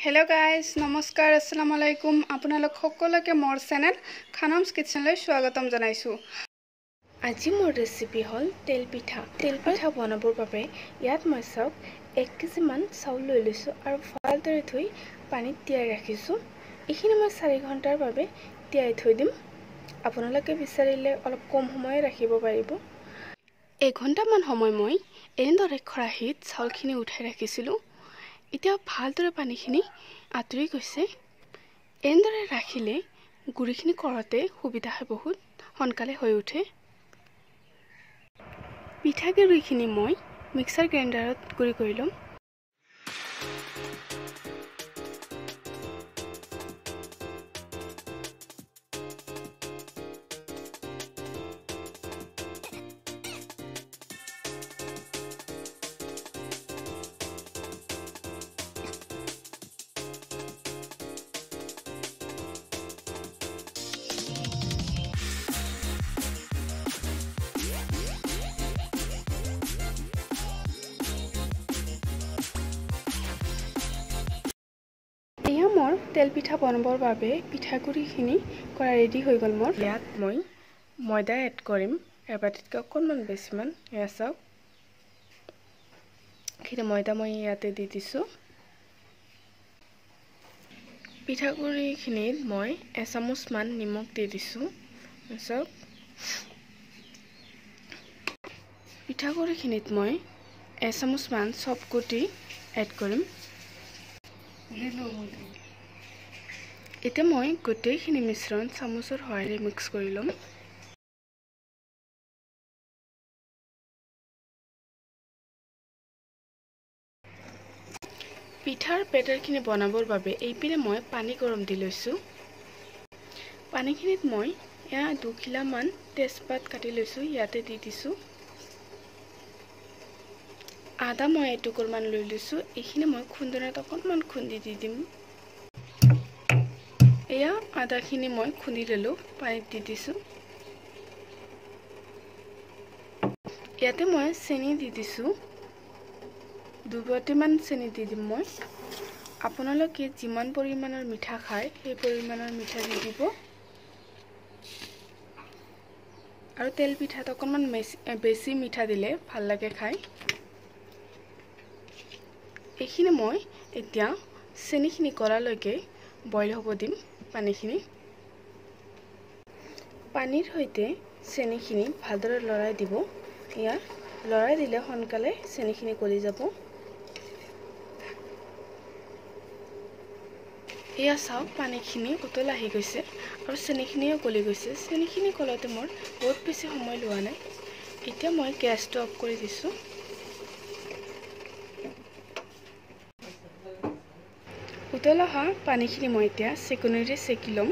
Hello guys नमस्कार अस्सलामु आलैकुम আপোনালোক সকলোকে মোৰ চেনেল খানমছ কিচেনলৈ স্বাগতম জনাইছো। আজি মোৰ ৰেচিপি হল তেল পিঠা বনাবৰ বাবে ইয়াত মই সব 1 কেজি মান চাউল লৈ লৈছো আৰু ভালদৰে ধুই পানীত তিয়াই ৰাখিছো। এইখিনি মই 4 ঘণ্টাৰ বাবে তিয়াই থৈ দিম। আপোনালোকে বিচাৰিলে অলপ কম সময় ৰাখিব পাৰিব। 1 ঘণ্টা মান সময় মই এনেদৰে খৰাহিত চাউলখিনি উঠাই ৰাখিছিলো। এতিয়া ভালদৰে পানীখিনি আতৰি গৈছে। এনেদৰে ৰাখিলে গুৰিখিনি কৰতে সুবিধা হয়, বহুত সোনকালে হৈ উঠে। পিঠাগুৰিখিনি মই মিক্সাৰ গ্ৰাইণ্ডাৰত গুৰি কৰি লম। এয়া মোৰ তেল পিঠা বনাবৰ বাবে পিঠাগুৰিখিনি কৰা ৰেডি হৈ গল। মোৰ ইয়াত মই ময়দা এড কৰিম এবাটিতকৈ অকণমান বেছিমান। এয়া চাওক, খিনি ময়দা মই ইয়াতে দি দিছো। পিঠাগুৰিখিনিত মই 1 চামুচ মান নিমখ দি দিছো। চাওক, পিঠাগুৰিখিনিত মই 1 চামুচ মান চপগুটি এড কৰিম। এতিয়া মই গোটেইখিনি মিশ্ৰণ চামুচৰ সহায়েৰে মিক্স কৰি লম। পিঠাৰ বেটাৰখিনি বনাবৰ বাবে এইপিনে মই পানী গৰম দি লৈছো। পানীখিনিত মই এয়া 2 খিলা মান তেজপাত কাটি লৈছো, ইয়াতে দি দিছো। আদা মই এটুকুৰ মান লৈ লৈছো, এইখিনি মই খুন্দনাত অকণমান খুন্দি দি দিম। এয়া আদাখিনি মই খুন্দি ললো, পানীত দি দিছো। ইয়াতে মই চেনি দি দিছো, 2 বাটি মান চেনি দি দিম মই। আপোনালোকে যিমান পৰিমাণৰ মিঠা খায় সেই পৰিমাণৰ মিঠা দি দিব। আৰু তেল পিঠাত অকণমান বেছি মিঠা দিলে ভাল লাগে খায়। এইখিনি মই এতিয়া চেনিখিনি গলালৈকে বইল হ'ব দিম। পানীৰ সৈতে চেনিখিনি ভালদৰে লৰাই দিব। এয়া লৰাই দিলে সোনকালে চেনিখিনি গলি যাব। এয়া চাওক, পানীখিনি উতল আহি গৈছে আৰু চেনিখিনিও গলি গৈছে। চেনিখিনি গলাতে মোৰ বহুত বেছি সময় লোৱা নাই। এতিয়া মই গেছটো অফ কৰি দিছো। উতল অহা পানীখিনি মই এতিয়া চেকনিৰে চেকি লম।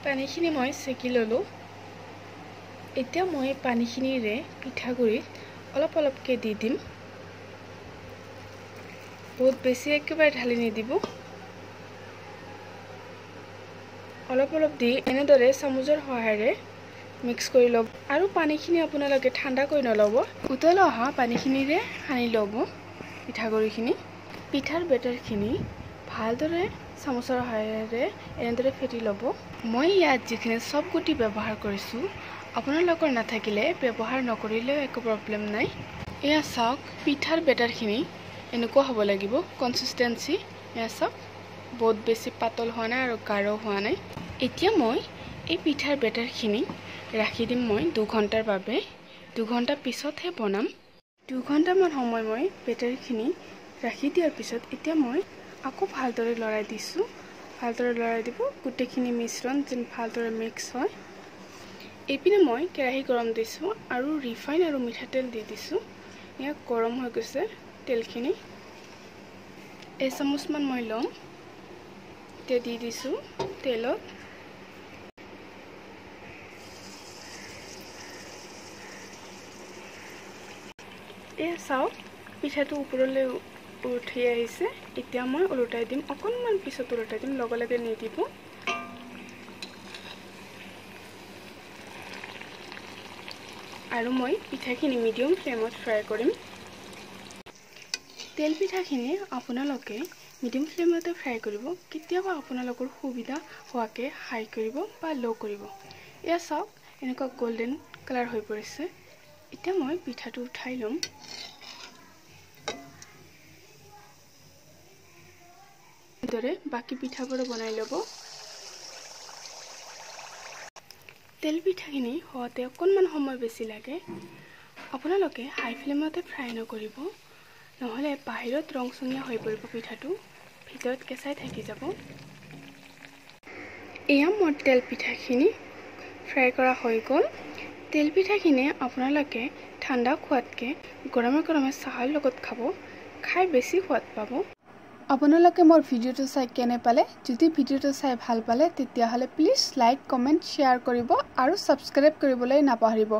পানীখিনি মই চেকি ললো। এতিয়া মই পানীখিনিৰে পিঠাগুৰিত অলপ অলপকৈ দি দিম। বহুত বেছি একেবাৰে ঢালি নিদিব, অলপ অলপ দি এনেদৰে চামুচৰ সহায়েৰে মিক্স কৰি লব। আৰু পানীখিনি আপোনালোকে ঠাণ্ডা কৰি নলব, উতল অহা পানীখিনিৰে সানি লব পিঠাগুৰিখিনি। পিঠাৰ বেটাৰখিনি ভালদৰে চামুচৰ সহায়েৰে এনেদৰে ফেটি লব। মই ইয়াত যিখিনি চপগুটি ব্যৱহাৰ কৰিছো, আপোনালোকৰ নাথাকিলে ব্যৱহাৰ নকৰিলেও একো প্ৰব্লেম নাই। এয়া চাওক, পিঠাৰ বেটাৰখিনি এনেকুৱা হ'ব লাগিব কনসিস্টেন্সি। এয়া চাওক, বহুত বেছি পাতল হোৱা নাই আৰু গাঢ় হোৱা নাই। এতিয়া মই এই পিঠাৰ বেটাৰখিনি ৰাখি দিম মই 2 ঘণ্টাৰ বাবে। 2 ঘণ্টা পিছতহে বনাম। 2 ঘণ্টামান সময় মই বেটাৰখিনি ৰাখি দিয়াৰ পিছত এতিয়া মই আকৌ ভালদৰে লৰাই দিছো। ভালদৰে লৰাই দিব, গোটেইখিনি মিশ্ৰণ যেন ভালদৰে মিক্স হয়। এইপিনে মই কেৰাহী গৰম দিছো আৰু ৰিফাইন আৰু মিঠাতেল দি দিছো। এয়া গৰম হৈ গৈছে তেলখিনি। 1 চামুচ মান মই লম, এতিয়া দি দিছো তেলত। এয়া চাওক, পিঠাটো ওপৰলৈ উঠি আহিছে। এতিয়া মই উলটাই দিম, অকণমান পিছত উলটাই দিম, লগে লগে নিদিব। আৰু মই পিঠাখিনি মিডিয়াম ফ্লেমত ফ্ৰাই কৰিম। তেল পিঠাখিনি আপোনালোকে মিডিয়াম ফ্লেমতে ফ্ৰাই কৰিব। কেতিয়াবা আপোনালোকৰ সুবিধা হোৱাকৈ হাই কৰিব বা ল' কৰিব। এয়া চাওক এনেকুৱা গোল্ডেন কালাৰ হৈ পৰিছে। এতিয়া মই পিঠাটো উঠাই ল'ম। এনেদৰে বাকী পিঠাবোৰো বনাই ল'ব। তেল পিঠাখিনি হওঁতে অকণমান সময় বেছি লাগে। আপোনালোকে হাই ফ্লেমতে ফ্ৰাই নকৰিব, নহ'লে বাহিৰত ৰংচঙীয়া হৈ পৰিব পিঠাটো, ভিতৰত কেঁচাই থাকি যাব। এয়া মোৰ তেল পিঠাখিনি ফ্ৰাই কৰা হৈ গ'ল। তেল পিঠাখিনি আপোনালোকে ঠাণ্ডা খোৱাতকৈ গৰমে গৰমে চাহৰ লগত খাব, খাই বেছি সোৱাদ পাব। আপোনালোকে মোৰ ভিডিঅ'টো চাই কেনে পালে? যদি ভিডিঅ'টো চাই ভাল পালে তেতিয়াহ'লে প্লিজ লাইক, কমেণ্ট, শ্বেয়াৰ কৰিব আৰু ছাবস্ক্ৰাইব কৰিবলৈ নাপাহৰিব।